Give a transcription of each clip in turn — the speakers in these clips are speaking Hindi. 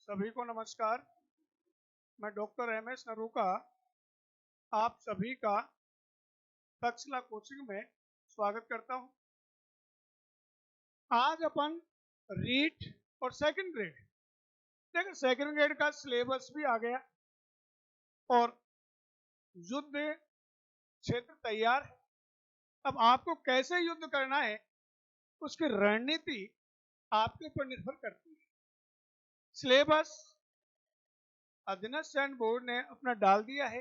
सभी को नमस्कार। मैं डॉक्टर एम.एस. नरूका आप सभी का तक्षशिला कोचिंग में स्वागत करता हूं। आज अपन रीट और सेकंड ग्रेड, देखिए सेकंड ग्रेड का सिलेबस भी आ गया और युद्ध क्षेत्र तैयार है। अब आपको कैसे युद्ध करना है उसकी रणनीति आपके ऊपर निर्भर करती है। सिलेबस अधीनस्थ बोर्ड ने अपना डाल दिया है।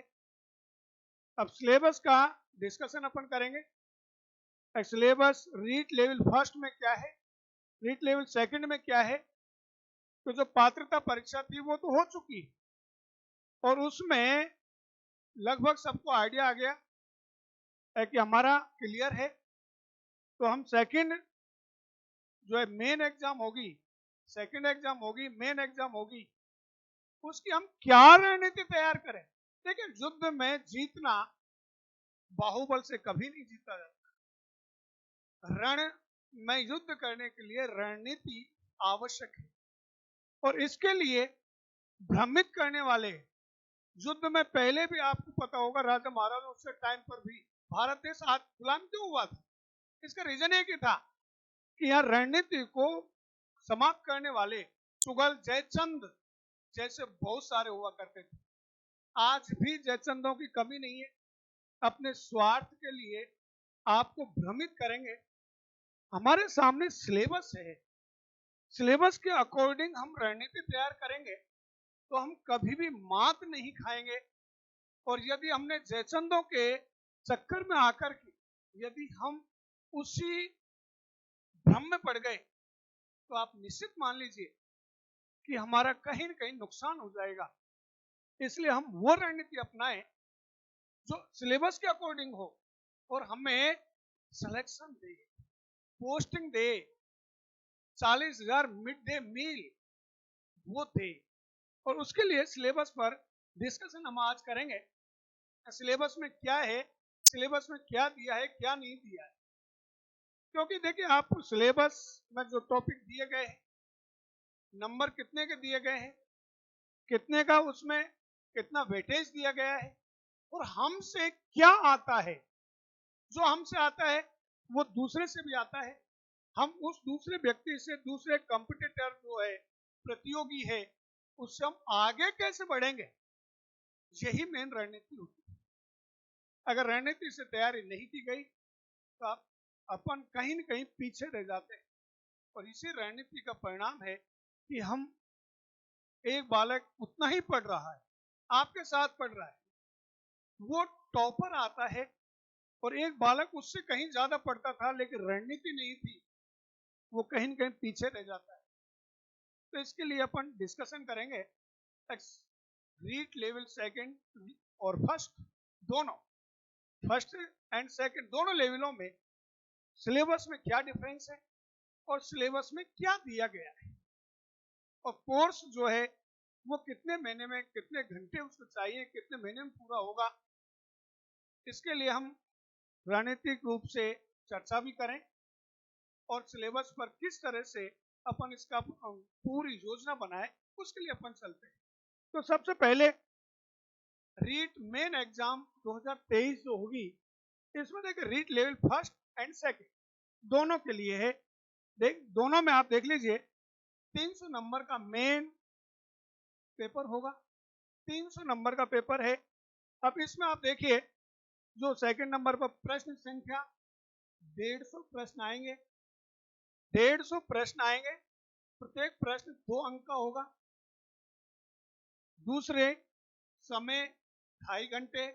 अब सिलेबस का डिस्कशन अपन करेंगे। सिलेबस रीट लेवल फर्स्ट में क्या है, रीट लेवल सेकंड में क्या है। तो जो पात्रता परीक्षा थी वो तो हो चुकी है और उसमें लगभग सबको आइडिया आ गया है कि हमारा क्लियर है। तो हम सेकंड जो है मेन एग्जाम होगी, सेकंड एग्जाम होगी, मेन एग्जाम होगी, उसकी हम क्या रणनीति तैयार करें। देखिए युद्ध में जीतना बाहुबल से कभी नहीं जीता जाता। रण में युद्ध करने के लिए रणनीति आवश्यक है और इसके लिए भ्रमित करने वाले युद्ध में पहले भी आपको पता होगा राजा महाराजा उसके टाइम पर भी भारत देश आज गुलाम क्यों हुआ था। इसका रीजन एक ही था कि यहाँ रणनीति को समाप्त करने वाले सुगल जयचंद जैसे बहुत सारे हुआ करते थे। आज भी जयचंदों की कमी नहीं है। अपने स्वार्थ के लिए आपको भ्रमित करेंगे। हमारे सामने सिलेबस है, सिलेबस के अकॉर्डिंग हम रणनीति तैयार करेंगे तो हम कभी भी मात नहीं खाएंगे। और यदि हमने जयचंदों के चक्कर में आकर के यदि हम उसी भ्रम में पड़ गए तो आप निश्चित मान लीजिए कि हमारा कहीं न कहीं नुकसान हो जाएगा। इसलिए हम वो रणनीति अपनाएं जो सिलेबस के अकॉर्डिंग हो और हमें सिलेक्शन दे, पोस्टिंग दे, 40,000 मिड डे मील वो दे। और उसके लिए सिलेबस पर डिस्कशन हम आज करेंगे। सिलेबस में क्या है, सिलेबस में क्या दिया है, क्या नहीं दिया है। क्योंकि देखिए आपको सिलेबस में जो टॉपिक दिए गए हैं, नंबर कितने के दिए गए हैं, कितने का उसमें कितना वेटेज दिया गया है और हमसे क्या आता है। जो हमसे आता है वो दूसरे से भी आता है। हम उस दूसरे व्यक्ति से, दूसरे कंपटीटर जो है, प्रतियोगी है, उससे हम आगे कैसे बढ़ेंगे, यही मेन रणनीति होती है। अगर रणनीति से तैयारी नहीं की गई तो आप अपन कहीं न कहीं पीछे रह जाते हैं। और इसी रणनीति का परिणाम है कि हम एक बालक उतना ही पढ़ रहा है, आपके साथ पढ़ रहा है, वो टॉपर आता है और एक बालक उससे कहीं ज्यादा पढ़ता था लेकिन रणनीति नहीं थी, वो कहीं न कहीं पीछे रह जाता है। तो इसके लिए अपन डिस्कशन करेंगे रीट लेवल सेकंड और फर्स्ट, दोनों फर्स्ट एंड सेकंड दोनों लेवलों में सिलेबस में क्या डिफरेंस है और सिलेबस में क्या दिया गया है और कोर्स जो है वो कितने महीने में, कितने घंटे उसको चाहिए, कितने महीने में पूरा होगा। इसके लिए हम रणनीतिक रूप से चर्चा भी करें और सिलेबस पर किस तरह से अपन इसका पूरी योजना बनाए, उसके लिए अपन चलते हैं। तो सबसे पहले रीट मेन एग्जाम 2023 जो होगी, इसमें देखिए REET level first and second दोनों के लिए है। दोनों में आप देख लीजिए 300 नंबर का मेन पेपर होगा, 300 नंबर का पेपर है। अब इसमें आप देखिए जो सेकंड नंबर पर प्रश्न संख्या 150 प्रश्न आएंगे, 150 प्रश्न आएंगे, प्रत्येक प्रश्न 2 अंक का होगा। दूसरे समय 2.5 घंटे,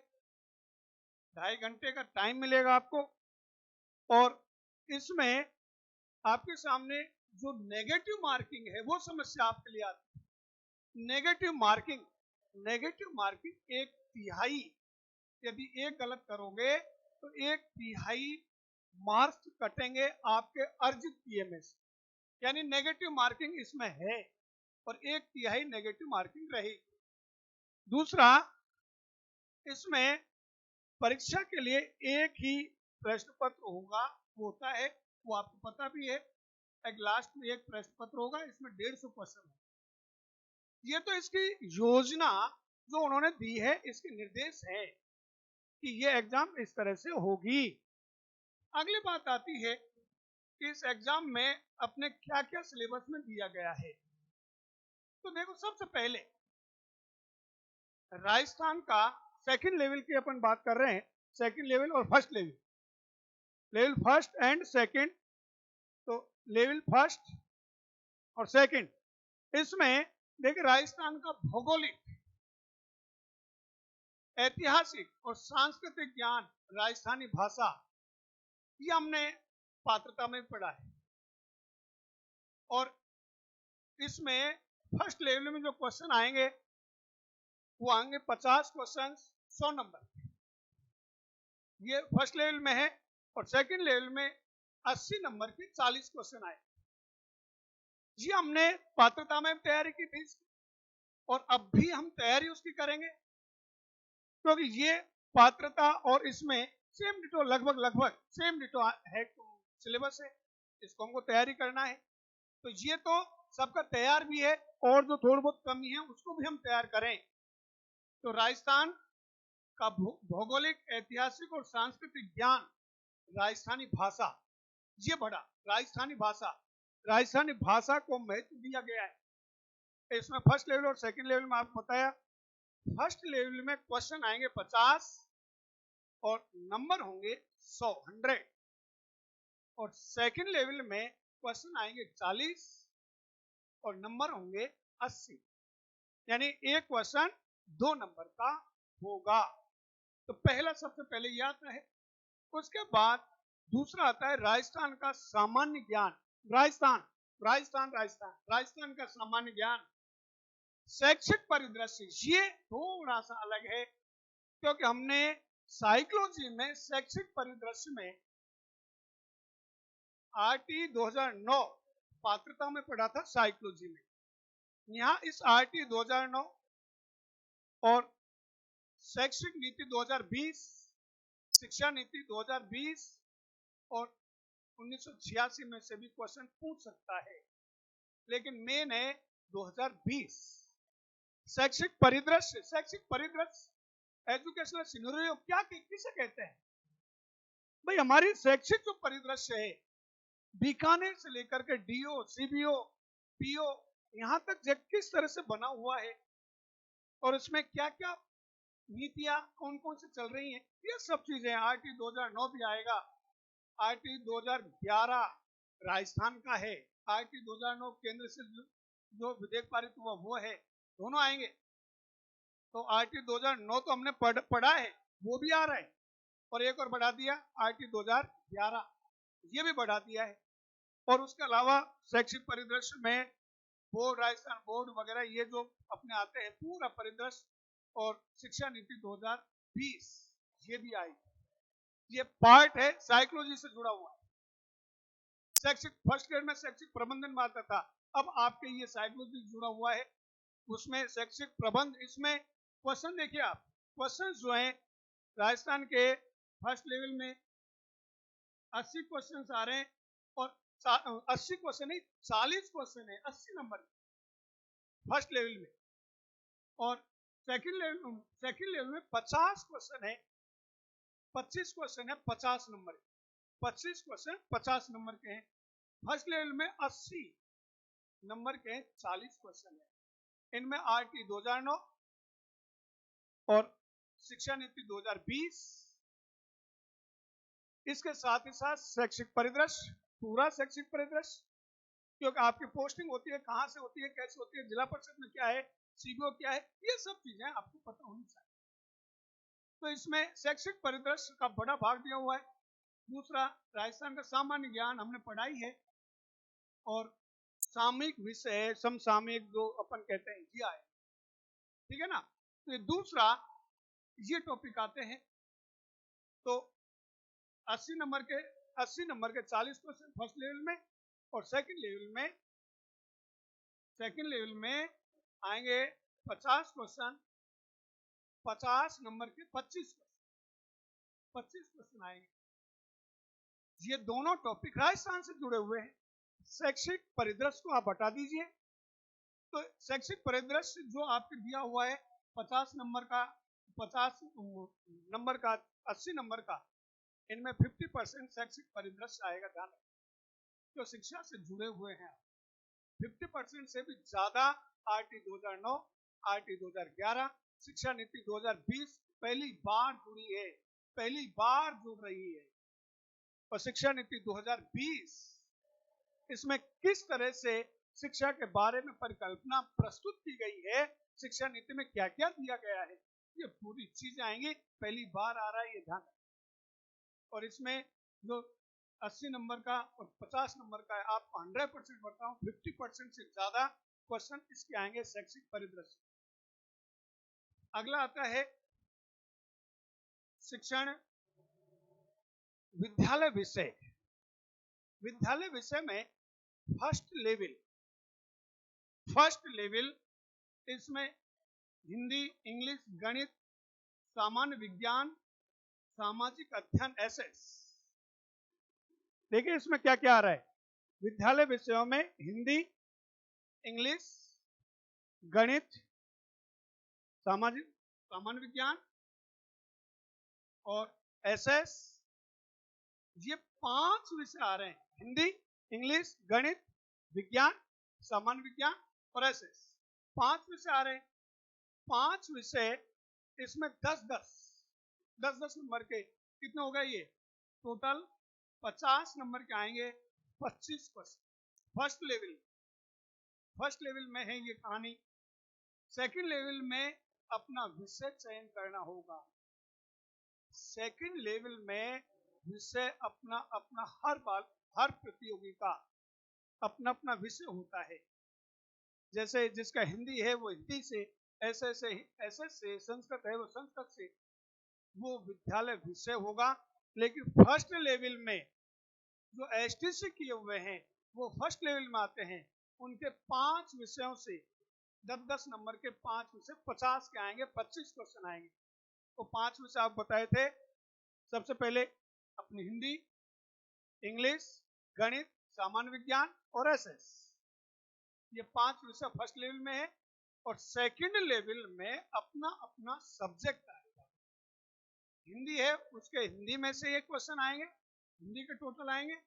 2.5 घंटे का टाइम मिलेगा आपको। और इसमें आपके सामने जो नेगेटिव मार्किंग है वो समस्या आपके लिए आती है। नेगेटिव मार्किंग, नेगेटिव मार्किंग 1/3, यदि एक गलत करोगे तो 1/3 मार्क्स कटेंगे आपके अर्जित पीएमए से, यानी नेगेटिव मार्किंग इसमें है और 1/3 नेगेटिव मार्किंग रहेगी। दूसरा, इसमें परीक्षा के लिए एक ही प्रश्न पत्र होगा, वो होता है, वो आपको पता भी है। एक लास्ट में एक प्रश्न पत्र होगा, इसमें 150 क्वेश्चन होगा। ये तो इसकी योजना जो उन्होंने दी है, इसके निर्देश है कि ये एग्जाम इस तरह से होगी। अगली बात आती है कि इस एग्जाम में अपने क्या क्या सिलेबस में दिया गया है। तो देखो, सबसे पहले राजस्थान का सेकंड लेवल की अपन बात कर रहे हैं, सेकंड लेवल और first level, level first and second. तो लेवल फर्स्ट और सेकंड, इसमें देखिए राजस्थान का भौगोलिक, ऐतिहासिक और सांस्कृतिक ज्ञान, राजस्थानी भाषा, ये हमने पात्रता में पढ़ा है। और इसमें फर्स्ट लेवल में जो क्वेश्चन आएंगे वो आएंगे 50 क्वेश्चन 100 नंबर, ये फर्स्ट लेवल में है। और सेकंड लेवल में 80 नंबर के 40 क्वेश्चन आए। ये हमने पात्रता में तैयारी की थी और अब भी हम तैयारी उसकी करेंगे, क्योंकि ये पात्रता और इसमें सेम डिटो, लगभग सेम डिटो है, सिलेबस है, इसको हमको तैयारी करना है। तो ये तो सबका तैयार भी है, और जो थोड़ी बहुत कमी है उसको भी हम तैयार करें। तो राजस्थान का भौगोलिक, ऐतिहासिक और सांस्कृतिक ज्ञान, राजस्थानी भाषा, ये बढ़ा। राजस्थानी भाषा को महत्व दिया गया है। इसमें फर्स्ट लेवल और सेकंड लेवल में आपको बताया, फर्स्ट लेवल में क्वेश्चन आएंगे 50 और नंबर होंगे 100 और सेकंड लेवल में क्वेश्चन आएंगे 40 और नंबर होंगे 80, यानी एक क्वेश्चन 2 नंबर का होगा। तो पहला सबसे पहले ये आता है। उसके बाद दूसरा आता है राजस्थान का सामान्य ज्ञान। राजस्थान का सामान्य ज्ञान, शैक्षिक परिदृश्य, ये थोड़ा सा अलग है, क्योंकि हमने साइकोलॉजी में शैक्षिक परिदृश्य में आरटी 2009 पात्रता में पढ़ा था साइकोलॉजी में। यहाँ इस आरटी 2009 और शैक्षिक नीति 2020, शिक्षा नीति 2020 और 1986 में से भी क्वेश्चन पूछ सकता है, लेकिन मेन है 2020। शैक्षिक परिदृश्य, एजुकेशनल सिनेरियो क्या किसे कहते हैं भाई? हमारी शैक्षिक जो परिदृश्य है, बीकानेर से लेकर के डीओ, सीबीओ, पीओ, यहां तक किस तरह से बना हुआ है और इसमें क्या क्या नीतियां कौन कौन से चल रही हैं, ये सब चीजें आरटी 2009 भी आएगा। आरटी 2011 राजस्थान का है, आरटी 2009 केंद्र से जो विधेयक पारित हुआ वो है, दोनों आएंगे। तो आरटी 2009 तो हमने पढ़ा है, वो भी आ रहा है, और एक और बढ़ा दिया आरटी 2011, ये भी बढ़ा दिया है। और उसके अलावा शैक्षिक परिदृश्य में बोर्ड, राजस्थान बोर्ड वगैरह, ये जो अपने आते हैं पूरा परिदृश्य, और शिक्षा नीति 2020 ये भी आई। ये पार्ट है साइकोलॉजी से जुड़ा हुआ है। शैक्षिक फर्स्ट ग्रेड में शैक्षिक प्रबंधन में आता था, अब आपके ये साइकोलॉजी जुड़ा हुआ है, उसमें शैक्षिक प्रबंध। इसमें क्वेश्चन देखिए आप, क्वेश्चन जो है राजस्थान के फर्स्ट लेवल में 80 क्वेश्चन आ रहे हैं, और 80 क्वेश्चन नहीं, 40 क्वेश्चन है 80 नंबर फर्स्ट लेवल में, और सेकंड लेवल में 50 क्वेश्चन है, 25 क्वेश्चन है 50 नंबर, 25 क्वेश्चन 50 नंबर के हैं। फर्स्ट लेवल में 80 नंबर के 40 क्वेश्चन है। इनमें आरटी 2009 और शिक्षा नीति 2020, इसके साथ ही साथ शैक्षिक परिदृश्य, पूरा शैक्षिक परिदृश्य, क्योंकि आपकी पोस्टिंग होती है, कहां से होती है, कैसे होती है, जिला परिषद में क्या है, सीबीओ क्या है, ये सब चीजें आपको पता होनी चाहिए। तो इसमें शैक्षिक परिदृश्य का बड़ा भाग दिया हुआ है। दूसरा, राजस्थान का सामान्य ज्ञान हमने पढ़ाई है, और सामयिक विषय, समसामयिक जो अपन कहते हैं ये आए, ठीक है ना। तो दूसरा ये टॉपिक आते हैं। तो 80 नंबर के 40 क्वेश्चन फर्स्ट लेवल में, और सेकंड लेवल में आएंगे 50 क्वेश्चन, 50 नंबर के 25 क्वेश्चन आएंगे। ये दोनों टॉपिक राजस्थान से जुड़े हुए हैं। शैक्षिक परिदृश्य को आप हटा दीजिए, तो शैक्षिक परिदृश्य जो आपके दिया हुआ है 50 नंबर का, 80 नंबर का, इनमें 50% शैक्षिक परिदृश्य आएगा। ध्यान रखें जो शिक्षा से जुड़े हुए हैं 50% से भी ज्यादा आरटी 2009, आरटी 2011, शिक्षा नीति 2020 पहली बार जुड़ी है, पहली बार जुड़ रही है। और शिक्षा नीति 2020 इसमें किस तरह से शिक्षा के बारे में परिकल्पना प्रस्तुत की गई है, शिक्षा नीति में क्या क्या दिया गया है, ये पूरी चीजें आएंगी, पहली बार आ रहा है, ये ध्यान रखें। और इसमें जो 80 नंबर का और 50 नंबर का है, आपको 100% बताऊं 50% से ज्यादा क्वेश्चन इसके आएंगे शैक्षिक परिदृश्य। अगला आता है शिक्षण विद्यालय विषय। विद्यालय विषय में फर्स्ट लेवल इसमें हिंदी, इंग्लिश, गणित, सामान्य विज्ञान, सामाजिक अध्ययन, एसएस। देखिए इसमें क्या क्या आ रहा है। विद्यालय विषयों में हिंदी, इंग्लिश, गणित, सामान्य विज्ञान और एसएस, ये 5 विषय आ रहे हैं। हिंदी, इंग्लिश, गणित, विज्ञान, सामान्य विज्ञान और एसएस, 5 विषय आ रहे हैं। 5 विषय इसमें 10 नंबर के कितने हो गए, ये टोटल 50 नंबर के आएंगे। 25 क्वेश्चन फर्स्ट लेवल में है ये कहानी। सेकंड लेवल में अपना विषय चयन करना होगा। सेकंड लेवल में विषय अपना अपना हर प्रतियोगी का अपना अपना विषय होता है। जैसे जिसका हिंदी है वो हिंदी से, एसएस से, संस्कृत है वो संस्कृत से, वो विद्यालय विषय होगा। लेकिन फर्स्ट लेवल में जो एसटीसी किए हुए हैं वो फर्स्ट लेवल में आते हैं, उनके 5 विषयों से 10 नंबर के 5 विषय 50 के आएंगे, 25 क्वेश्चन आएंगे। तो 5 विषय आप बताए थे, सबसे पहले अपनी हिंदी, इंग्लिश, गणित, सामान्य विज्ञान और एसएस, ये 5 विषय फर्स्ट लेवल में है। और सेकंड लेवल में अपना अपना सब्जेक्ट आएगा। हिंदी है उसके हिंदी में से एक क्वेश्चन आएंगे, हिंदी के टोटल आएंगे।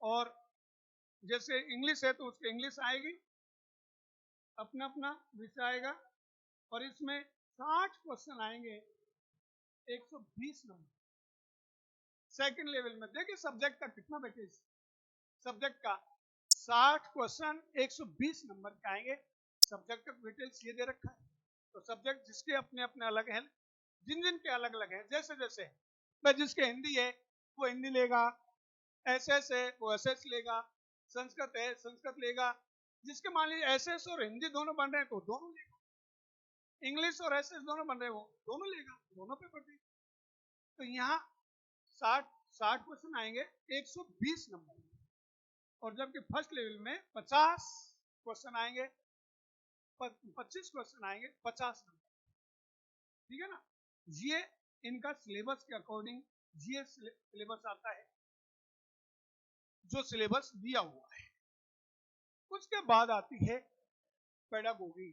और जैसे इंग्लिश है तो उसके इंग्लिश आएगी, अपना अपना विषय आएगा। और इसमें 60 क्वेश्चन आएंगे, 120 नंबर सेकंड लेवल में। देखिए सब्जेक्ट का कितना वेटेज, सब्जेक्ट का 60 क्वेश्चन 120 नंबर के आएंगे। सब्जेक्ट का वेटेज ये दे रखा है। तो सब्जेक्ट जिसके अपने अपने अलग हैं, जिन जिन के अलग अलग हैं, जैसे जैसे भाई जिसके हिंदी है वो हिंदी लेगा, एसएस है वो एसएस लेगा, संस्कृत है संस्कृत लेगा। जिसके मान लीजिए एसएस और हिंदी दोनों बन रहे हैं तो दोनों लेगा, इंग्लिश और एसएस दोनों बन रहे हो दोनों लेगा, दोनों पेपर देगा। तो यहाँ 60 क्वेश्चन आएंगे 120 नंबर। और जबकि फर्स्ट लेवल में 50 क्वेश्चन आएंगे, 25 क्वेश्चन आएंगे, 50 नंबर। ठीक है ना। ये इनका सिलेबस के अकॉर्डिंग ये सिलेबस आता है, जो सिलेबस दिया हुआ है। उसके बाद आती है पेडागोजी,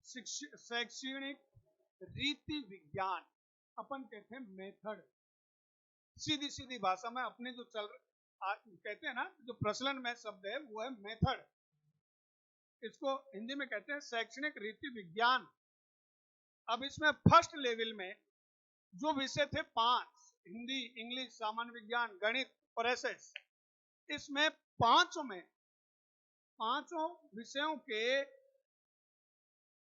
शैक्षणिक रीति विज्ञान, अपन कहते हैं मेथड। सीधी सीधी भाषा में अपने जो कहते हैं ना, जो प्रचलन में शब्द है वो है मेथड। इसको हिंदी में कहते हैं शैक्षणिक रीति विज्ञान। अब इसमें फर्स्ट लेवल में जो विषय थे 5, हिंदी, इंग्लिश, सामान्य विज्ञान, गणित और एसएस, इसमें पांचों विषयों के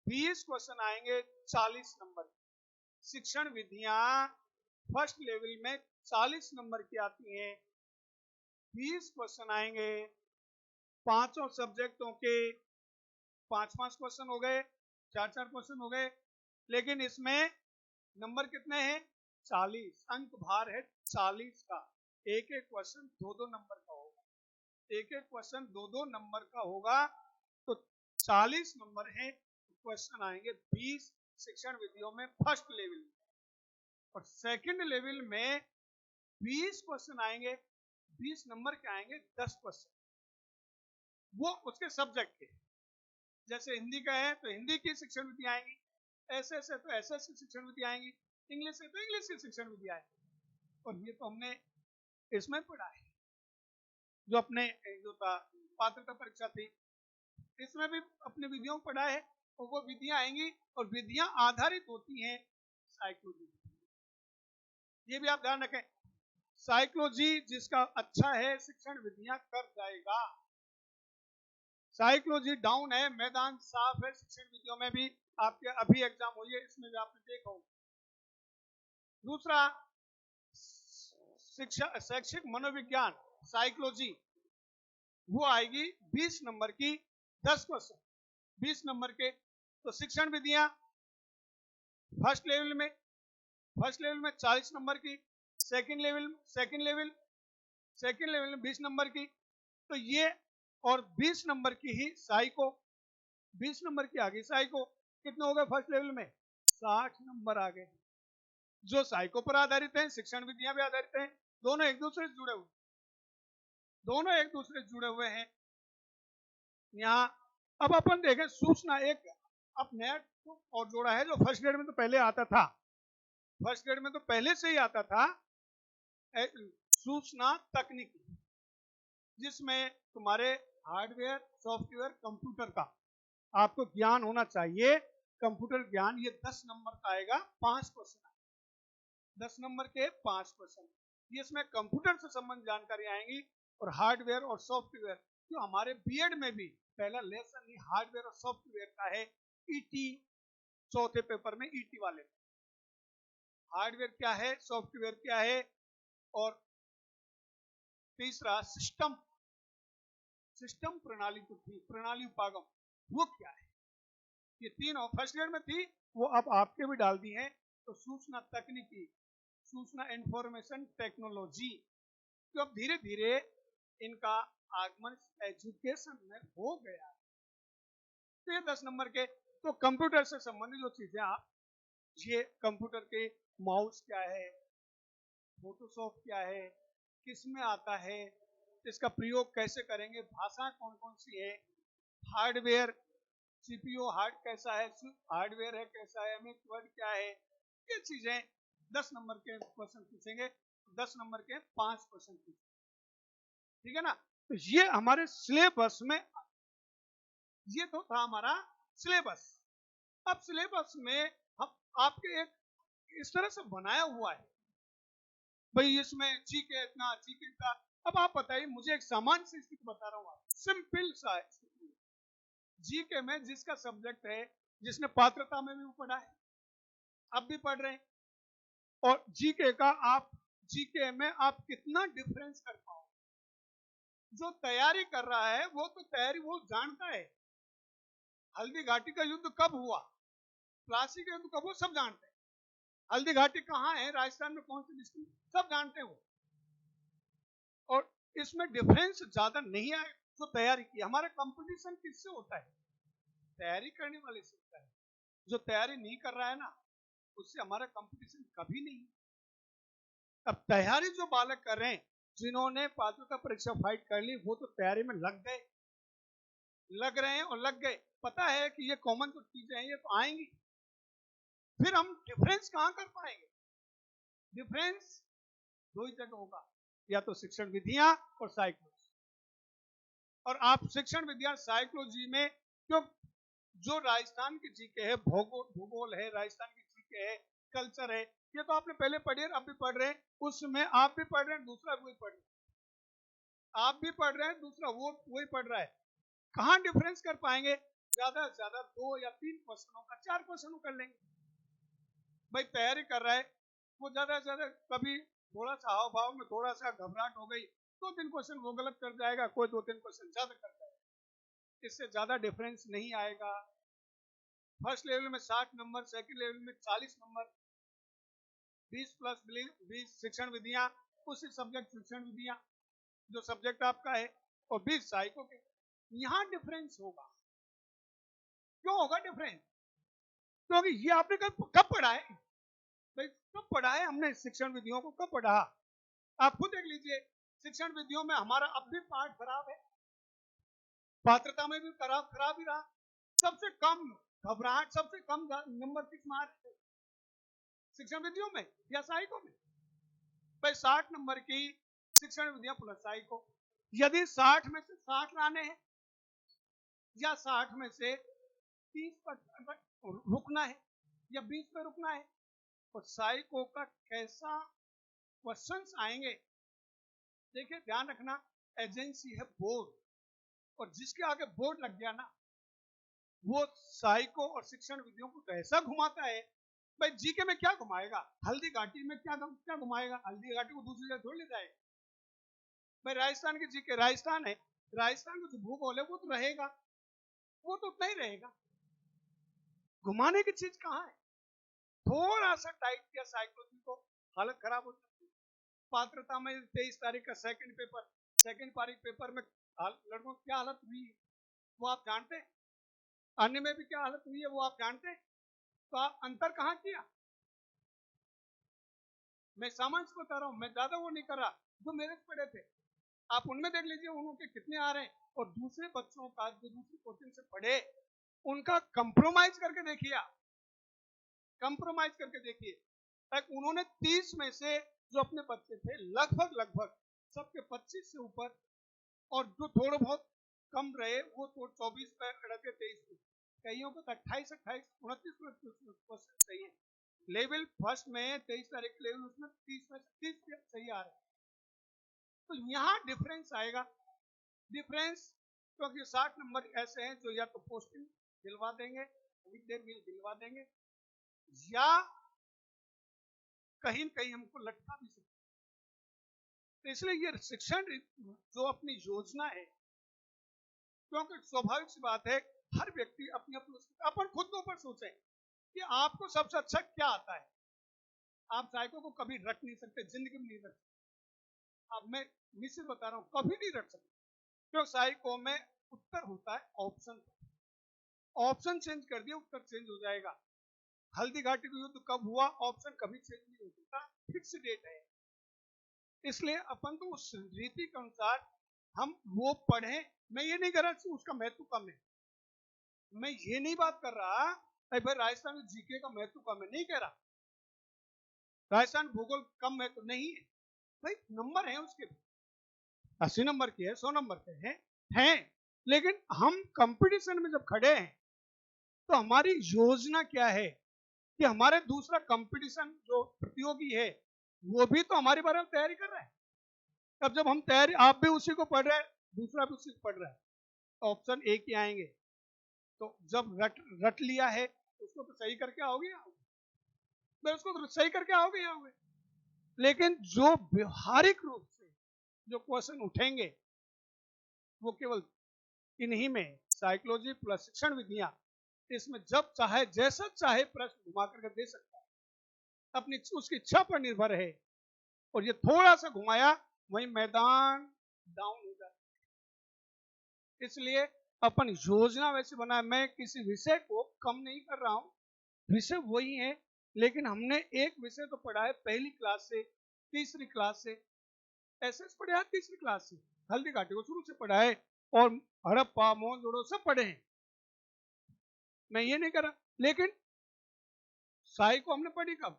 20 क्वेश्चन आएंगे, 40 नंबर। शिक्षण विधियां फर्स्ट लेवल में 40 नंबर की आती हैं, 20 क्वेश्चन आएंगे। पांचों सब्जेक्टों के 5 क्वेश्चन हो गए, 4 क्वेश्चन हो गए। लेकिन इसमें नंबर कितने हैं, 40 अंक भार है 40 का। एक एक क्वेश्चन 2-2 नंबर का होगा, एक एक क्वेश्चन 2-2 नंबर का होगा। तो 40 नंबर है, क्वेश्चन आएंगे 20 शिक्षण विधियों में फर्स्ट लेवल में। और सेकंड लेवल में 20 क्वेश्चन आएंगे, 20 नंबर के आएंगे, 10 क्वेश्चन। वो उसके सब्जेक्ट के, जैसे हिंदी का है तो हिंदी की शिक्षण विधि आएंगी, एसएस है तो एसएस की शिक्षण विधि आएंगी, इंग्लिश है तो इंग्लिश की शिक्षण विधि आएंगी। और ये तो हमने इसमें पढ़ा है, जो अपने जो था पात्रता परीक्षा थी, इसमें भी अपने विधियों को पढ़ा है, और वो विधियां आएंगी और विधियां आधारित होती हैं साइकोलॉजी। ये भी आप ध्यान रखें, साइकोलॉजी जिसका अच्छा है शिक्षण विधियां कर जाएगा। साइकोलॉजी डाउन है, मैदान साफ है, शिक्षण विधियों में भी आपके अभी एग्जाम हुई है, इसमें भी आपने देखा होगा। दूसरा, शिक्षा शैक्षिक मनोविज्ञान साइकोलॉजी, वो आएगी 20 नंबर की, 10 क्वेश्चन 20 नंबर के। तो शिक्षण विधियां फर्स्ट लेवल में 40 नंबर की, सेकंड लेवल में 20 नंबर की। तो ये और 20 नंबर की ही साइको, 20 नंबर की आ गई साइको, कितने हो गए फर्स्ट लेवल में 60 नंबर आ गए, जो साइको पर आधारित है, शिक्षण विधियां भी आधारित हैं, दोनों एक दूसरे से जुड़े हुए हैं। यहाँ अब अपन देखें सूचना, एक अब नया और जोड़ा है, जो फर्स्ट ग्रेड में तो पहले आता था, फर्स्ट ग्रेड में तो पहले से ही आता था, सूचना तकनीकी, जिसमें तुम्हारे हार्डवेयर सॉफ्टवेयर कंप्यूटर का आपको ज्ञान होना चाहिए। कंप्यूटर ज्ञान ये 10 नंबर का आएगा, 5 क्वेश्चन, 10 नंबर के 5 क्वेश्चन, ये इसमें कंप्यूटर से संबंधित जानकारी आएंगी। और हार्डवेयर और सॉफ्टवेयर, जो हमारे बीएड में भी पहला लेसन ही हार्डवेयर और सॉफ्टवेयर का है, ईटी चौथे पेपर में, ईटी वाले में हार्डवेयर क्या है, सॉफ्टवेयर क्या है, और तीसरा सिस्टम प्रणाली तो थी, प्रणाली उपागम वो क्या है, ये तीन फर्स्ट ग्रेड में थी, वो अब आपके भी डाल दी है। तो सूचना तकनीकी, सूचना इंफॉर्मेशन टेक्नोलॉजी, जो अब धीरे धीरे इनका आगमन एजुकेशन में हो गया। तो ये 10 नंबर के। तो कंप्यूटर से संबंधित जो चीजें आप, ये कंप्यूटर के माउस क्या है, फोटोशॉप क्या है, किस में आता है, इसका प्रयोग कैसे करेंगे, भाषा कौन कौन सी है, हार्डवेयर सीपीयू हार्ड कैसा है, हार्डवेयर है कैसा है, एमएस वर्ड क्या है, ये चीजें 10 नंबर के क्वेश्चन पूछेंगे, 10 नंबर के 5 क्वेश्चन पूछेंगे, ठीक है ना। तो ये हमारे सिलेबस में, ये तो था हमारा सिलेबस। अब सिलेबस में हम आपके एक इस तरह से बनाया हुआ है, भाई इसमें जीके इतना, जीके इतना। अब आप बताइए, मुझे एक सामान्य सी स्थिति बता रहा हूँ, सिंपल सा है। जीके में जिसका सब्जेक्ट है, जिसने पात्रता में भी पढ़ा है, अब भी पढ़ रहे हैं, और जीके का आप, जीके में आप कितना डिफरेंस कर पाओ। जो तैयारी कर रहा है वो तो तैयारी वो जानता है, हल्दी घाटी का युद्ध कब हुआ, प्लासी का युद्ध कब हुआ, सब जानते हैं। हल्दी घाटी कहाँ है, राजस्थान में कौन सी डिस्ट्रिक्ट, सब जानते हो। और इसमें डिफरेंस ज्यादा नहीं आए जो तैयारी की। हमारा कंपटीशन किससे होता है, तैयारी करने वाले से होता है। जो तैयारी नहीं कर रहा है ना, उससे हमारा कंपटीशन कभी नहीं। अब तैयारी जो बालक कर रहे हैं, जिन्होंने पात्रता परीक्षा फाइट कर ली, वो तो तैयारी में लग रहे हैं और लग गए, पता है कि ये कॉमन जो चीजें हैं ये तो आएंगी। फिर हम डिफरेंस कहां कर पाएंगे, डिफरेंस दो ही जगह होगा, या तो शिक्षण विधियां और साइकोलॉजी। और आप शिक्षण विधियां साइकोलॉजी में, जो राजस्थान की जीके है, भूगोल है, राजस्थान की जीके है, कल्चर है, ये तो आपने पहले पढ़ी है, अब भी पढ़ रहे हैं, उसमें आप भी पढ़ रहे हैं, दूसरा वही पढ़ रहे हैं, आप भी पढ़ रहे हैं, दूसरा वो वही पढ़ रहा है। कहां डिफरेंस कर पाएंगे, ज्यादा से ज्यादा 2 या 3 क्वेश्चनों का 4 क्वेश्चन कर लेंगे। भाई तैयारी कर रहा है, वो ज्यादा से ज्यादा कभी थोड़ा सा हाव भाव में थोड़ा सा घबराहट हो गई, 2-3 क्वेश्चन वो गलत कर जाएगा, कोई 2-3 क्वेश्चन ज्यादा कर जाएगा, इससे ज्यादा डिफरेंस नहीं आएगा। फर्स्ट लेवल में 60 नंबर, सेकंड लेवल में 40 नंबर, 20 प्लस 20 शिक्षण विधियां, उसी सब्जेक्ट शिक्षण विधियां जो सब्जेक्ट आपका है, और 20 साइको के। यहां डिफरेंस होगा। क्यों होगा डिफरेंस, क्योंकि ये आपने कब पढ़ा है भाई, कब पढ़ा है हमने शिक्षण विधियों को, कब पढ़ा। आप खुद देख लीजिए, शिक्षण विधियों में हमारा अब भी पाठ खराब है, पात्रता में भी खराब ही रहा। सबसे कम घबराहट, सबसे कम नंबर किस में आ रहे थे? शिक्षण विधियों में या सहायकों में? भाई 60 नंबर की शिक्षण विधियां प्लस सहायकों। यदि 60 में से 60 लाने हैं या 60 में से 30 पर रुकना है या 20 पर रुकना है, और सहायकों का कैसा क्वेश्चंस आएंगे? देखिए ध्यान रखना, एजेंसी है बोर्ड, और जिसके आगे बोर्ड लग गया ना, वो सहायकों और शिक्षण विधियों को तो ऐसा घुमाता है। भाई जीके में क्या घुमाएगा? हल्दी घाटी में क्या घुमाएगा? हल्दी घाटी को दूसरी जगह छोड़ ले जाएगा। भाई राजस्थान की जीके, राजस्थान है, राजस्थान का जो भूगोल है वो तो रहेगा, वो तो उतना ही रहेगा। घुमाने की चीज कहाँ है? थोड़ा सा टाइट किया साइकोलॉजी को, हालत खराब हो सकती है। पात्रता में 23 तारीख का सेकंड पेपर, सेकंड पारी पेपर में लड़कों की क्या हालत हुई है वो आप जानते हैं, अन्य में भी क्या हालत हुई है वो आप जानते हैं। तो आप अंतर कहाँ किया? मैं सामान्य बता रहा हूँ, मैं ज्यादा वो नहीं कर रहा। जो मेरे से पढ़े थे आप उनमें देख लीजिए उनके कितने आ रहे हैं, और दूसरे बच्चों का जो दूसरी कोचिंग से पढ़े उनका कंप्रोमाइज करके देखिए, आप कंप्रोमाइज करके देखिए। उन्होंने 30 में से जो अपने बच्चे थे लगभग सबके 25 से ऊपर, और जो थोड़े बहुत कम रहे वो तो 24 पे अड़के 23 पे, कईयों को 28 29% सही है। लेवल फर्स्ट में 23 तारीख के लेवल उसमें 30 में से 30 सही आ रहे हैं। तो यहाँ डिफरेंस आएगा। डिफरेंस क्योंकि 60 नंबर ऐसे हैं जो या तो पोस्टिंग दिलवा देंगे, दिलवा देंगे, या कहीं न कहीं हमको लटका भी सकते। तो इसलिए ये शिक्षण जो अपनी योजना है, क्योंकि स्वाभाविक सी बात है हर व्यक्ति अपनी अपनी अपन खुद के ऊपर सोचें कि आपको सबसे अच्छा क्या आता है। आप सहायकों को कभी रट नहीं सकते, जिंदगी में नहीं रट सकते। अब मैं निश्चित बता रहा हूं, कभी नहीं रट सकते, क्योंकि सहायकों में उत्तर होता है ऑप्शन। ऑप्शन चेंज कर दिया उत्तर चेंज हो जाएगा। हल्दी घाटी का युद्ध कब हुआ? ऑप्शन कभी चेंज नहीं हो सकता, फिक्स डेट है। इसलिए अपन तो उस रीति के अनुसार हम वो पढ़ें। मैं ये नहीं कर रहा उसका महत्व कम है, मैं ये नहीं बात कर रहा भाई राजस्थान में जीके का महत्व कम है, नहीं कह रहा राजस्थान भूगोल कम महत्व नहीं है। भाई नंबर है उसके, 80 नंबर के है, 100 नंबर के हैं, लेकिन हम कंपटीशन में जब खड़े हैं तो हमारी योजना क्या है कि हमारे दूसरा कंपटीशन जो प्रतियोगी है वो भी तो हमारे बारे में तैयारी कर रहा है। अब जब हम तैयारी, आप भी उसी को पढ़ रहे हैं, दूसरा भी उसी को पढ़ रहा है, ऑप्शन एक ही आएंगे। तो जब रट लिया है उसको तो सही करके आओगे, मैं उसको तो सही करके आओगे। लेकिन जो व्यवहारिक रूप से जो क्वेश्चन उठेंगे वो केवल इन्हीं में, साइकोलॉजी प्लस शिक्षण विधियां, इसमें जब चाहे जैसा चाहे प्रश्न घुमा करके दे सकता है, अपनी उसकी इच्छा पर निर्भर है। और ये थोड़ा सा घुमाया वही मैदान डाउन हो जाता है। इसलिए अपन योजना वैसे बनाए, मैं किसी विषय को कम नहीं कर रहा हूं, विषय वही है, लेकिन हमने एक विषय तो पढ़ा है पहली क्लास से तीसरी क्लास से, एसएस पढ़ा है तीसरी क्लास से, हल्दी घाटी को शुरू से पढ़ा है, और हड़प्पा मोहनजोदड़ो सब पढ़े हैं, मैं ये नहीं कर रहा। लेकिन साई को हमने पढ़ी कब?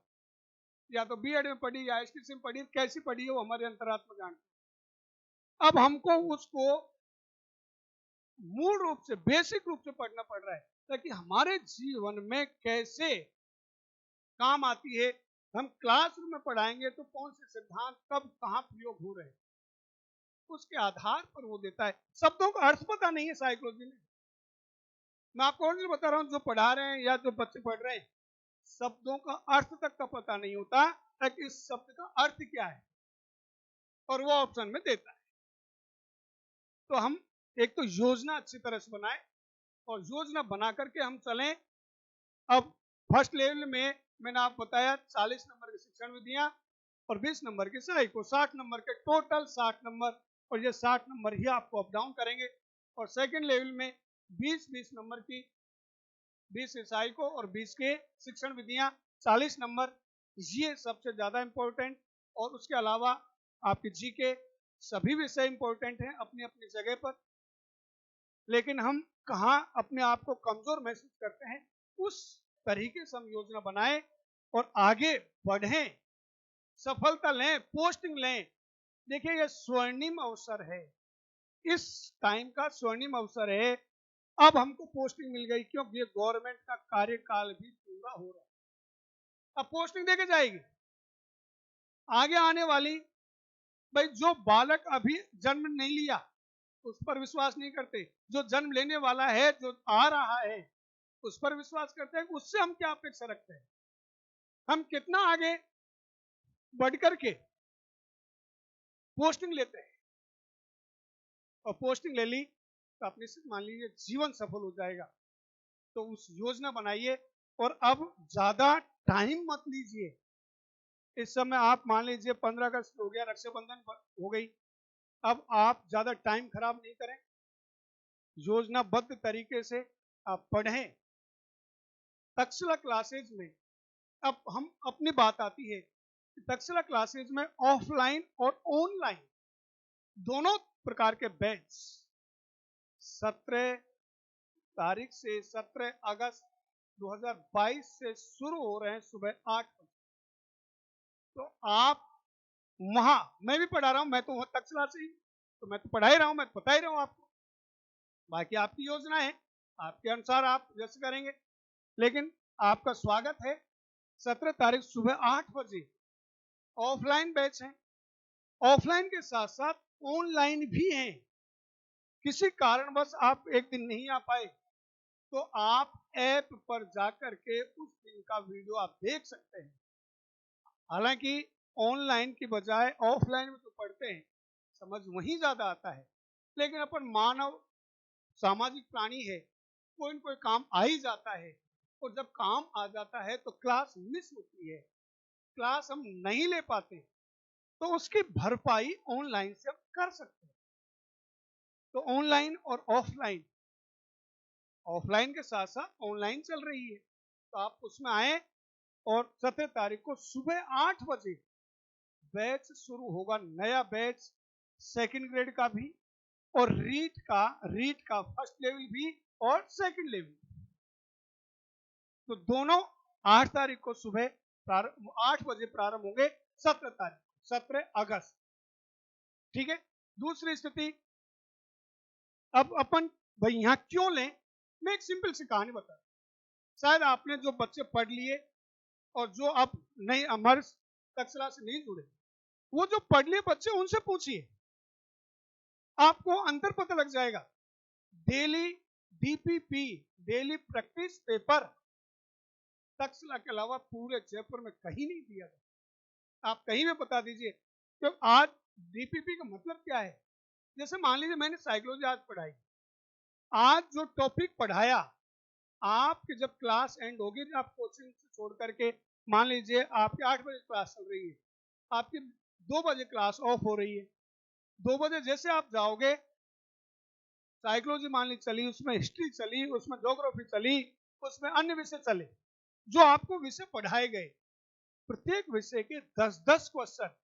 या तो बीएड में पढ़ी या एसटीसी में पढ़ी, कैसी पढ़ी है वो हमारे अंतरात्मा जानते। अब हमको उसको मूल रूप से बेसिक रूप से पढ़ना पड़ रहा है, ताकि हमारे जीवन में कैसे काम आती है। हम क्लासरूम में पढ़ाएंगे तो कौन से सिद्धांत कब कहां प्रयोग हो रहे हैं, उसके आधार पर वो देता है। शब्दों का अर्थ पता नहीं है साइकोलॉजी में, मैं आपको और बता रहा हूं, जो पढ़ा रहे हैं या जो बच्चे पढ़ रहे हैं शब्दों का अर्थ तक का पता नहीं होता कि इस शब्द का अर्थ क्या है, और वो ऑप्शन में देता है। तो हम एक तो योजना अच्छी तरह से बनाए, और योजना बना करके हम चलें। अब फर्स्ट लेवल में मैंने आपको बताया 40 नंबर की शिक्षण विधियां और 20 नंबर की सहायकों, 60 नंबर के टोटल 60 नंबर, और ये 60 नंबर ही आपको अप डाउन करेंगे। और सेकंड लेवल में 20-20 नंबर की 20 सहायकों और 20 के शिक्षण विधियां, 40 नंबर, ये सबसे ज्यादा इंपॉर्टेंट। और उसके अलावा आपके जीके, सभी विषय इंपॉर्टेंट हैं अपनी अपनी जगह पर, लेकिन हम कहाँ अपने आप को कमजोर महसूस करते हैं, उस तरीके से हम योजना बनाएं और आगे बढ़ें, सफलता लें, पोस्टिंग लें। देखिए ये स्वर्णिम अवसर है, इस टाइम का स्वर्णिम अवसर है। अब हमको पोस्टिंग मिल गई, क्योंकि ये गवर्नमेंट का कार्यकाल भी पूरा हो रहा है, अब पोस्टिंग देके जाएगी। आगे आने वाली, भाई जो बालक अभी जन्म नहीं लिया उस पर विश्वास नहीं करते, जो जन्म लेने वाला है, जो आ रहा है उस पर विश्वास करते हैं। उससे हम क्या अपेक्षा रखते हैं, हम कितना आगे बढ़ करके पोस्टिंग लेते हैं, और पोस्टिंग ले ली तो आप निश्चित मान लीजिए जीवन सफल हो जाएगा। तो उस योजना बनाइए, और अब ज्यादा टाइम मत लीजिए। इस समय आप मान लीजिए 15 अगस्त हो गया, रक्षाबंधन हो गई, अब आप ज्यादा टाइम खराब नहीं करें, योजनाबद्ध तरीके से आप पढ़ें। तक्षशिला क्लासेज में अब हम अपनी बात आती है, तक्षशिला क्लासेज में ऑफलाइन और ऑनलाइन दोनों प्रकार के बैच 17 तारीख से 17 अगस्त 2022 से शुरू हो रहे हैं सुबह 8 बजे। तो आप वहां, मैं भी पढ़ा रहा हूं, मैं तो तक्षशिला से ही, तो मैं तो पढ़ा ही रहा हूं, मैं तो बता ही रहा हूं आपको। बाकी आपकी योजना है, आपके अनुसार आप जैसे करेंगे, लेकिन आपका स्वागत है। 17 तारीख सुबह 8 बजे ऑफलाइन बैच है, ऑफलाइन के साथ साथ ऑनलाइन भी हैं। किसी कारणवश आप एक दिन नहीं आ पाए तो आप ऐप पर जाकर के उस दिन का वीडियो आप देख सकते हैं। हालांकि ऑनलाइन की बजाय ऑफलाइन में तो पढ़ते हैं, समझ वहीं ज्यादा आता है, लेकिन अपन मानव सामाजिक प्राणी है, कोई न कोई काम आ ही जाता है, और जब काम आ जाता है तो क्लास मिस होती है, क्लास हम नहीं ले पाते, तो उसकी भरपाई ऑनलाइन से हम कर सकते हैं। तो ऑनलाइन और ऑफलाइन, ऑफलाइन के साथ साथ ऑनलाइन चल रही है, तो आप उसमें आए, और 17 तारीख को सुबह 8 बजे बैच शुरू होगा, नया बैच, सेकंड ग्रेड का भी और रीट का फर्स्ट लेवल भी और सेकंड लेवल। तो दोनों 8 तारीख को सुबह 8 बजे प्रारंभ होंगे, 17 तारीख, 17 अगस्त। ठीक है। दूसरी स्थिति, अब अपन भाई यहां क्यों लें, मैं एक सिंपल सी कहानी बता, शायद आपने जो बच्चे पढ़ लिए और जो अब नहीं हमारे तक्षशिला से नहीं जुड़े, वो जो पढ़ लिए बच्चे उनसे पूछिए, आपको अंतर पता लग जाएगा। Daily DPP, daily practice paper Takshashila के अलावा पूरे जयपुर में कहीं नहीं दिया गया। आप कहीं में बता दीजिए, तो आज डीपीपी का मतलब क्या है। जैसे मान लीजिए मैंने साइकोलॉजी आज पढ़ाई, आज जो टॉपिक पढ़ाया, आपकी जब क्लास एंड होगी, आप कोचिंग से छोड़ करके, मान लीजिए आपकी 8 बजे क्लास चल रही है, आपकी 2 बजे क्लास ऑफ हो रही है, 2 बजे जैसे आप जाओगे, साइकोलॉजी मान ली चली, उसमें हिस्ट्री चली, उसमें ज्योग्राफी चली, उसमें अन्य विषय चले, जो आपको विषय पढ़ाए गए, प्रत्येक विषय के 10-10 क्वेश्चन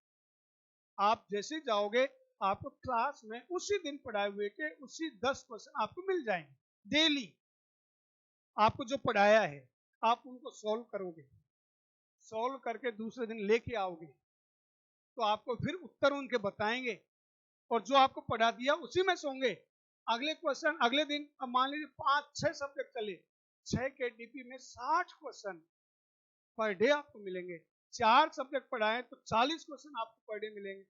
आप जैसे जाओगे, आपको क्लास में उसी दिन पढ़ाए हुए के उसी 10 क्वेश्चन आपको मिल जाएंगे। डेली आपको जो पढ़ाया है आप उनको सॉल्व करोगे, सॉल्व करके दूसरे दिन लेके आओगे, तो आपको फिर उत्तर उनके बताएंगे, और जो आपको पढ़ा दिया उसी में से होंगे। अगले क्वेश्चन अगले दिन, अब मान लीजिए 5-6 सब्जेक्ट चले, 6 के डीपी में 60 क्वेश्चन पर डे आपको मिलेंगे। 4 सब्जेक्ट पढ़ाए तो 40 क्वेश्चन आपको पर डे मिलेंगे।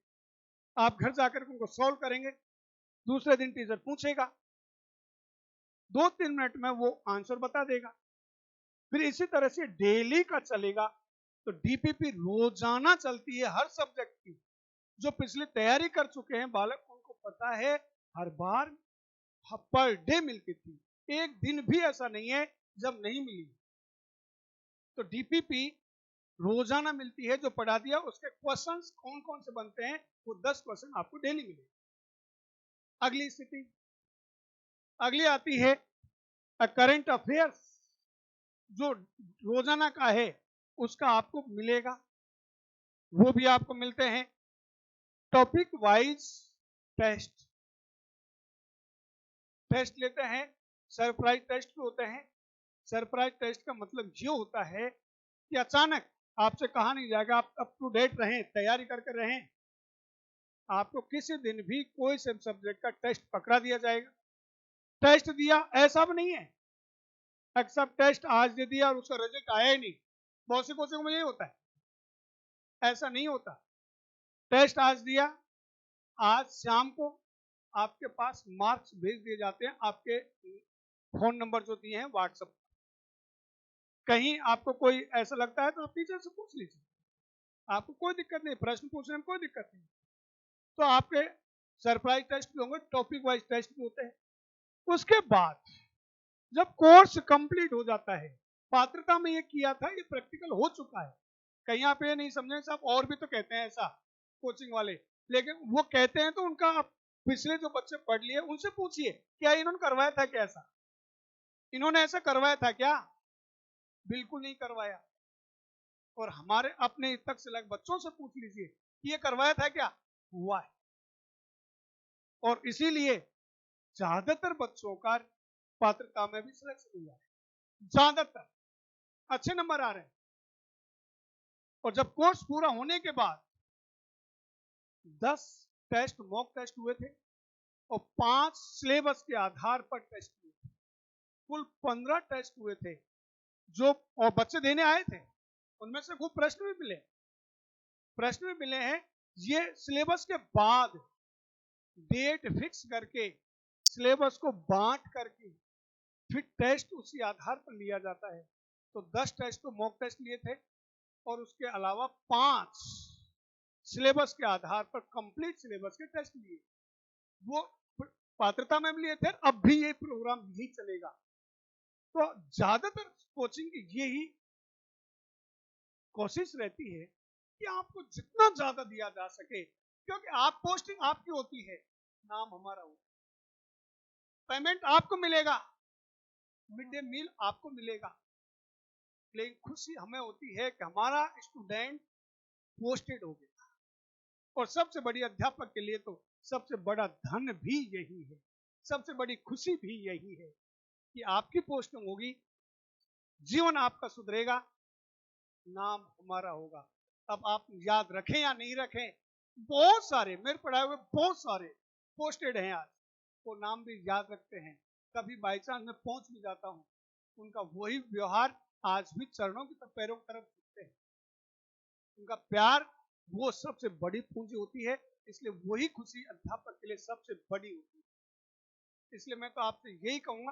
आप घर जाकर उनको सॉल्व करेंगे, दूसरे दिन टीचर पूछेगा, 2-3 मिनट में वो आंसर बता देगा। फिर इसी तरह से डेली का चलेगा। तो डीपीपी रोजाना चलती है हर सब्जेक्ट की। जो पिछले तैयारी कर चुके हैं बालक, उनको पता है हर बार पर डे मिलती थी, एक दिन भी ऐसा नहीं है जब नहीं मिली। तो डीपीपी रोजाना मिलती है, जो पढ़ा दिया उसके क्वेश्चंस कौन कौन से बनते हैं, वो 10 क्वेश्चन आपको डेली मिले। अगली स्थिति, अगली आती है करंट अफेयर्स, जो रोजाना का है उसका आपको मिलेगा, वो भी आपको मिलते हैं। टॉपिक वाइज टेस्ट, टेस्ट लेते हैं, सरप्राइज टेस्ट भी होते हैं। सरप्राइज टेस्ट का मतलब ये होता है कि अचानक आपसे कहा नहीं जाएगा, आप अप टू डेट रहें, तैयारी करके रहें, आपको किसी दिन भी कोई सब्जेक्ट का टेस्ट पकड़ा दिया जाएगा। टेस्ट दिया ऐसा भी नहीं है, एक्सेप्ट टेस्ट आज दे दिया और उसका रिजल्ट आया ही नहीं। बहुत से कोचिंग में यही होता है, ऐसा नहीं होता। टेस्ट आज दिया, आज शाम को आपके पास मार्क्स भेज दिए जाते हैं, आपके फोन नंबर जो दिए हैं व्हाट्सएप। कहीं आपको कोई ऐसा लगता है तो आप टीचर से पूछ लीजिए, आपको कोई दिक्कत नहीं, प्रश्न पूछने में कोई दिक्कत नहीं। तो आपके सरप्राइज टेस्ट भी होंगे, टॉपिक वाइज टेस्ट भी होते हैं। उसके बाद जब कोर्स कंप्लीट हो जाता है, पात्रता में ये किया था, ये प्रैक्टिकल हो चुका है। कहीं आप ये नहीं समझे साहब, और भी तो कहते हैं ऐसा कोचिंग वाले, लेकिन वो कहते हैं तो उनका आप पिछले जो बच्चे पढ़ लिए उनसे पूछिए, क्या इन्होंने करवाया था, क्या ऐसा इन्होंने ऐसा करवाया था क्या? बिल्कुल नहीं करवाया। और हमारे अपने तक से लग बच्चों से पूछ लीजिए कि ये करवाया था क्या, हुआ है। और इसीलिए ज्यादातर बच्चों का पात्रता में भी सिलेक्शन हुआ है, ज्यादातर अच्छे नंबर आ रहे हैं। और जब कोर्स पूरा होने के बाद 10 टेस्ट मॉक टेस्ट हुए थे और 5 सिलेबस के आधार पर टेस्ट हुए थे, कुल 15 टेस्ट हुए थे जो और बच्चे देने आए थे। उनमें से खूब प्रश्न भी मिले हैं। ये सिलेबस के बाद डेट फिक्स करके सिलेबस को बांट करके फिर टेस्ट उसी आधार पर लिया जाता है। तो 10 टेस्ट तो मॉक टेस्ट लिए थे और उसके अलावा 5 सिलेबस के आधार पर कंप्लीट सिलेबस के टेस्ट लिए, वो पात्रता में लिए थे। अब भी ये प्रोग्राम यही चलेगा। तो ज्यादातर कोचिंग की यही कोशिश रहती है कि आपको जितना ज्यादा दिया जा सके, क्योंकि आप पोस्टिंग आपकी होती है, नाम हमारा हो, पेमेंट आपको मिलेगा, मिड डे मील आपको मिलेगा, लेकिन खुशी हमें होती है कि हमारा स्टूडेंट पोस्टेड हो गया। और सबसे बड़ी अध्यापक के लिए तो सबसे बड़ा धन भी यही है, सबसे बड़ी खुशी भी यही है कि आपकी पोस्टिंग होगी, जीवन आपका सुधरेगा, नाम हमारा होगा। अब आप याद रखें या नहीं रखें, बहुत सारे मेरे पढ़ाए हुए बहुत सारे पोस्टेड हैं आज, वो नाम भी याद रखते हैं। कभी बाई चांस मैं पहुंच भी जाता हूं, उनका वही व्यवहार आज भी चरणों की तरफ, पैरों की तरफ झुकते हैं। उनका प्यार वो सबसे बड़ी पूंजी होती है, इसलिए वही खुशी अध्यापक के लिए सबसे बड़ी होती है। इसलिए मैं तो आपसे यही कहूंगा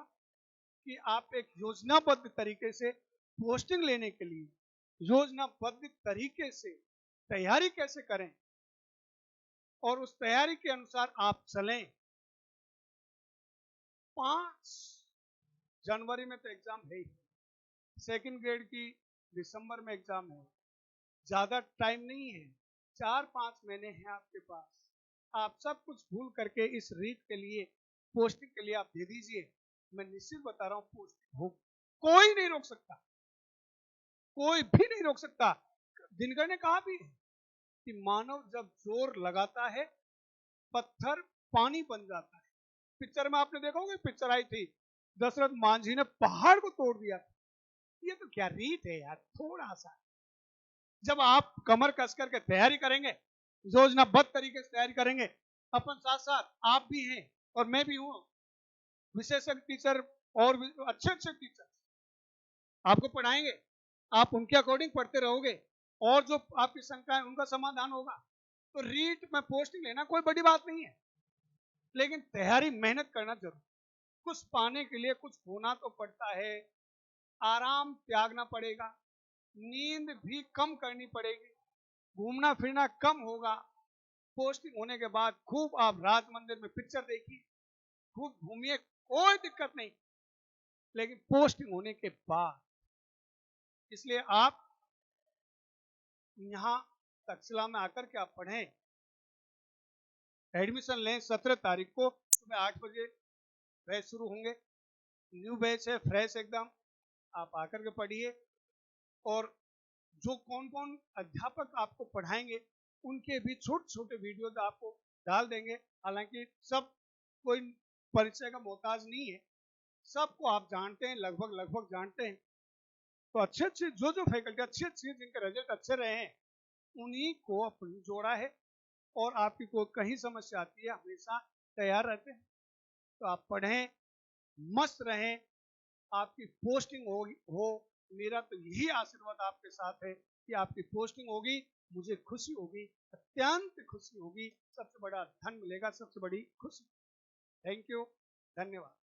कि आप एक योजनाबद्ध तरीके से पोस्टिंग लेने के लिए योजनाबद्ध तरीके से तैयारी कैसे करें और उस तैयारी के अनुसार आप चलें। 5 जनवरी में तो एग्जाम है ही, सेकंड ग्रेड की दिसंबर में एग्जाम है, ज्यादा टाइम नहीं है, 4-5 महीने हैं आपके पास। आप सब कुछ भूल करके इस रीट के लिए, पोस्टिंग के लिए आप दे दीजिए। मैं निश्चित बता रहा हूं, पोस्टिंग हो, कोई नहीं रोक सकता, कोई भी नहीं रोक सकता। दिनकर ने कहा भी कि मानव जब जोर लगाता है पत्थर पानी बन जाता है। पिक्चर में आपने देखा होगा, पिक्चर आई थी, दशरथ मांझी ने पहाड़ को तोड़ दिया था। ये तो क्या रीत है यार, थोड़ा सा जब आप कमर कस करके तैयारी करेंगे, योजनाबद्ध तरीके से तैयारी करेंगे, अपन साथ साथ आप भी हैं और मैं भी हूं, विशेषज्ञ टीचर और अच्छे अच्छे टीचर आपको पढ़ाएंगे, आप उनके अकॉर्डिंग पढ़ते रहोगे और जो आपकी शंका है उनका समाधान होगा। तो रीट में पोस्टिंग लेना कोई बड़ी बात नहीं है, लेकिन तैयारी मेहनत करना जरूर। कुछ पाने के लिए कुछ होना तो पड़ता है, आराम त्यागना पड़ेगा, नींद भी कम करनी पड़ेगी, घूमना फिरना कम होगा। पोस्टिंग होने के बाद खूब आप राज मंदिर में पिक्चर देखिए, खूब घूमिए, कोई दिक्कत नहीं, लेकिन पोस्टिंग होने के बाद, इसलिए आप यहां तक्षशिला में आकर के आप पढ़ें, एडमिशन लें। 17 तारीख को सुबह 8 बजे बैच शुरू होंगे, न्यू बैच है, फ्रेश एकदम, आप आकर के पढ़िए। और जो कौन कौन अध्यापक आपको पढ़ाएंगे उनके भी छोटे छोटे वीडियोज आपको डाल देंगे। हालांकि सब कोई परिचय का मोहताज नहीं है, सबको आप जानते हैं, लगभग जानते हैं। तो अच्छे जो फैकल्टी अच्छे जिनके रिजल्ट अच्छे रहे हैं उन्हीं को अपन जोड़ा है। और आपकी कोई कहीं समस्या आती है हमेशा तैयार रहते हैं। तो आप पढ़ें, मस्त रहें, आपकी पोस्टिंग हो। मेरा तो यही आशीर्वाद आपके साथ है कि आपकी पोस्टिंग होगी, मुझे खुशी होगी, अत्यंत खुशी होगी, सबसे बड़ा धन मिलेगा, सबसे बड़ी खुशी। थैंक यू, धन्यवाद।